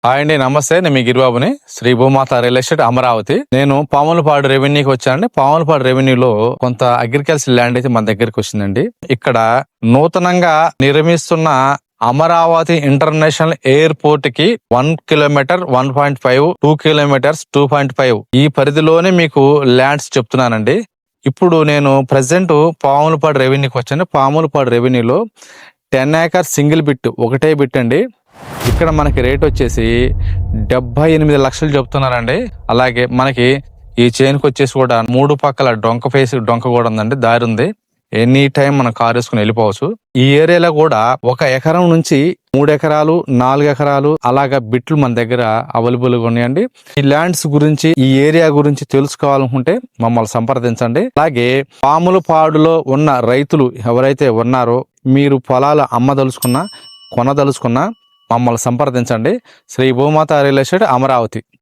Hi అండి, నమస్తే. నేను మీ గిరిబాబుని, శ్రీ భూమాత రియల్ ఎస్టేట్ అమరావతి. నేను పాములపాడు రెవెన్యూకి వచ్చానండి. పాములపాడు రెవెన్యూలో కొంత అగ్రికల్చర్ ల్యాండ్ అయితే మన దగ్గరికి వచ్చిందండి. ఇక్కడ నూతనంగా నిర్మిస్తున్న అమరావతి ఇంటర్నేషనల్ ఎయిర్పోర్ట్ కి 1 కిలోమీటర్ 1.5, 2 కిలోమీటర్స్ 2.5 ఈ పరిధిలోనే మీకు ల్యాండ్స్ చెప్తున్నానండి. ఇప్పుడు నేను ప్రజెంట్ పాములపాడు రెవెన్యూకి వచ్చాను. పాములపాడు రెవెన్యూలో 10 acres సింగిల్ బిట్, ఒకటే బిట్ అండి. ఇక్కడ మనకి రేట్ వచ్చేసి 78 లక్షలు చెప్తున్నారండి. అలాగే మనకి ఈ చైన్కి వచ్చేసి కూడా 3 పక్కల డొంక కూడా ఉందండి, దారి ఉంది. ఎనీ టైం మనం కారు వేసుకుని వెళ్ళిపోవచ్చు. ఈ ఏరియాలో కూడా 1 ఎకరం నుంచి 3 ఎకరాలు 4 ఎకరాలు అలాగా బిట్లు మన దగ్గర అవైలబుల్ గా ఉన్నాయండి. ఈ ల్యాండ్స్ గురించి, ఈ ఏరియా గురించి తెలుసుకోవాలనుకుంటే మమ్మల్ని సంప్రదించండి. అలాగే పాములపాడులో ఉన్న రైతులు ఎవరైతే ఉన్నారో, మీరు పొలాలు అమ్మదలుచుకున్నా కొనదలుచుకున్నా మమ్మల్ని సంప్రదించండి. శ్రీ భూమాత రియల్ ఎస్టేట్ అమరావతి.